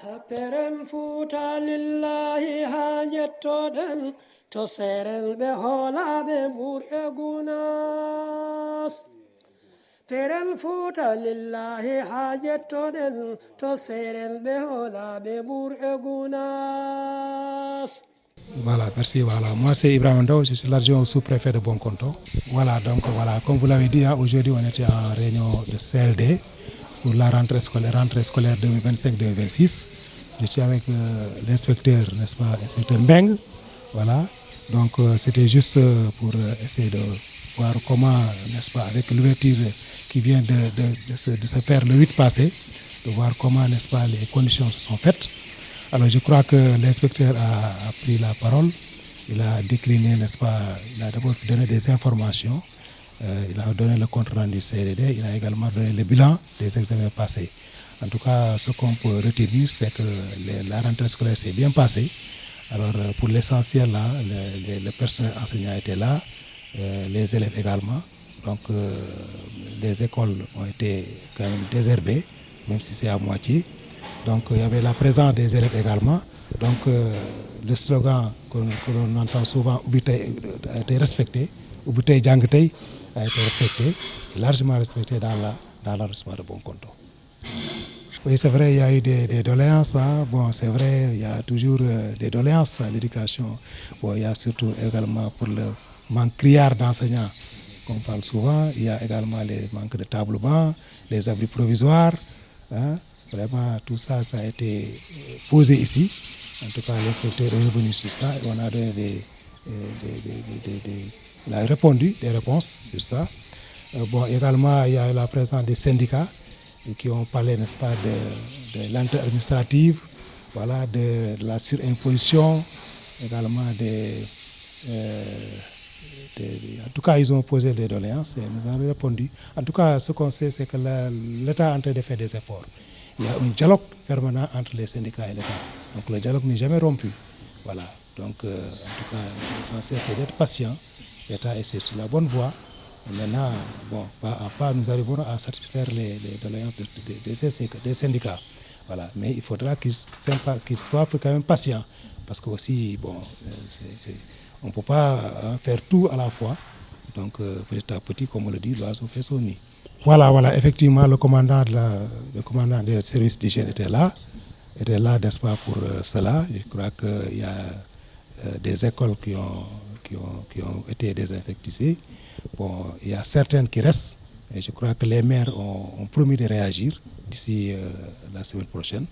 Teren fuuta lillahi ha jettoɗen to seren ɓe hoolaɓe ɓur'e gunas. Teren fuuta lillahi ha jettoɗen to seren ɓe hoolaɓe ɓur'e gunas. Voilà, merci. Voilà, moi c'est Ibrahim Ndao, je suis l'adjoint au sous-préfet de Bonconto. Voilà, donc voilà, comme vous l'avez dit, aujourd'hui on était en réunion de CLD pour la rentrée scolaire 2025-2026. Je suis avec l'inspecteur, n'est-ce pas, l'inspecteur Mbeng. Voilà, donc c'était juste pour essayer de voir comment, n'est-ce pas, avec l'ouverture qui vient de se faire le 8 passé, de voir comment, n'est-ce pas, les conditions se sont faites. Alors je crois que l'inspecteur a pris la parole, il a décliné, n'est-ce pas, il a d'abord donné des informations, il a donné le compte rendu CRD, il a également donné le bilan des examens passés. En tout cas, ce qu'on peut retenir, c'est que la rentrée scolaire s'est bien passée. Alors pour l'essentiel, là, le personnel enseignant était là, les élèves également. Donc les écoles ont été quand même désherbées, même si c'est à moitié. Donc il y avait la présence des élèves également. Donc le slogan que l'on entend souvent a été respecté, Ubutei Djangtei a été respecté, largement respecté dans l'arrondissement de Bonconto. Oui, c'est vrai, il y a eu des doléances. Hein. Bon, c'est vrai, il y a toujours des doléances à l'éducation. Bon, il y a surtout également pour le manque criard d'enseignants, qu'on parle souvent. Il y a également les manques de table-bancs, les abris provisoires. Hein. Vraiment, tout ça, ça a été posé ici. En tout cas, l'inspecteur est revenu sur ça et on a donné il a répondu des réponses sur ça. Bon, également, il y a la présence des syndicats qui ont parlé, n'est-ce pas, de lenteur administrative, voilà, de la surimposition, également en tout cas, ils ont posé des doléances et nous avons répondu. En tout cas, ce qu'on sait, c'est que l'État est en train de faire des efforts. Il y a un dialogue permanent entre les syndicats et l'État. Donc le dialogue n'est jamais rompu. Voilà. Donc en tout cas, l'essentiel c'est d'être patient. L'État est sur la bonne voie. Et maintenant, bon, pas à pas, nous arriverons à satisfaire les doléances des syndicats. Voilà. Mais il faudra qu'ils soient quand même patients. Parce que aussi, bon, on ne peut pas faire tout à la fois. Donc petit à petit, comme on le dit, l'oiseau fait son nid. Voilà, effectivement, le commandant des services d'hygiène était là, n'est-ce pas, pour cela. Je crois qu'il y a des écoles qui ont été désinfectées. Bon, il y a certaines qui restent, et je crois que les maires ont promis de réagir d'ici la semaine prochaine.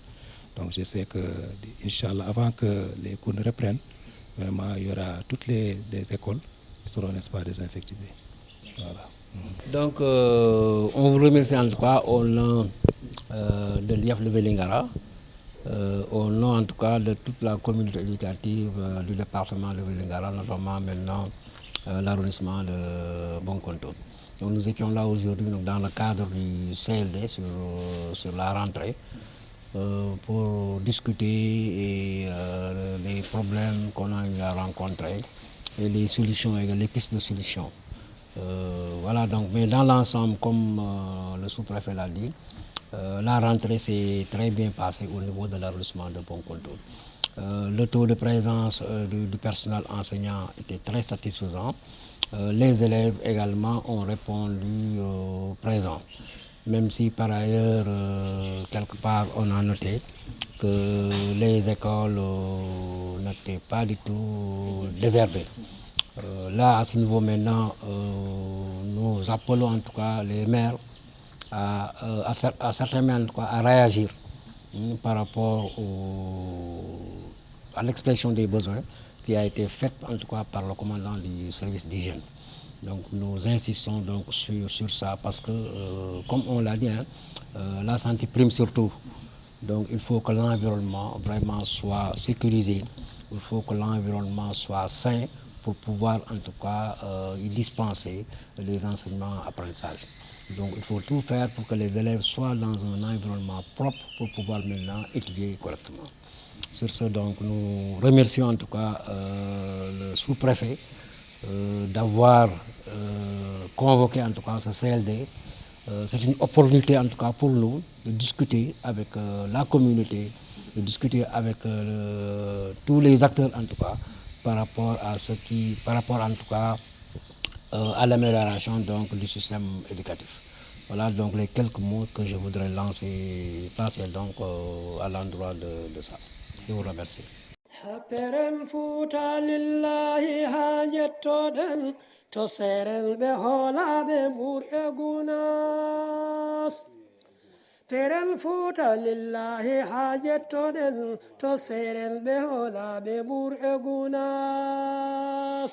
Donc je sais que, Inch'Allah, avant que les cours ne reprennent, vraiment, il y aura toutes les écoles qui seront, n'est-ce pas, désinfectées. Voilà. Donc, on vous remercie en tout cas au nom de l'IAF de Vélingara, au nom en tout cas de toute la communauté éducative du département de Vélingara, notamment maintenant l'arrondissement de Bonconto. Donc, nous étions là aujourd'hui dans le cadre du CLD sur la rentrée pour discuter les problèmes qu'on a eu à rencontrer et les solutions et les pistes de solutions. Voilà, donc, mais dans l'ensemble, comme le sous-préfet l'a dit, la rentrée s'est très bien passée au niveau de l'arrondissement de Bonconto. Le taux de présence du personnel enseignant était très satisfaisant. Les élèves également ont répondu présent. Même si par ailleurs, quelque part, on a noté que les écoles n'étaient pas du tout désherbées. Là, à ce niveau maintenant, nous appelons en tout cas les maires à certains maires en tout cas, à réagir par rapport à l'expression des besoins qui a été faite en tout cas par le commandant du service d'hygiène. Donc nous insistons donc sur ça parce que, comme on l'a dit, hein, la santé prime surtout. Donc il faut que l'environnement vraiment soit sécurisé, il faut que l'environnement soit sain pour pouvoir en tout cas y dispenser les enseignements apprentissages. Donc il faut tout faire pour que les élèves soient dans un environnement propre pour pouvoir maintenant étudier correctement. Sur ce, donc, nous remercions en tout cas le sous-préfet d'avoir convoqué en tout cas ce CLD. C'est une opportunité en tout cas pour nous de discuter avec la communauté de discuter avec tous les acteurs en tout cas par rapport en tout cas à l'amélioration donc du système éducatif. Voilà donc les quelques mots que je voudrais passer donc à l'endroit de ça. Je vous remercie. Happeren fuuta lillahi ha jettoɗen to seren ɓe hoolaɓe ɓur'e gunas. Teren fuuta lillahi ha jettoɗen to seren ɓe hoolaɓe ɓur'e gunas.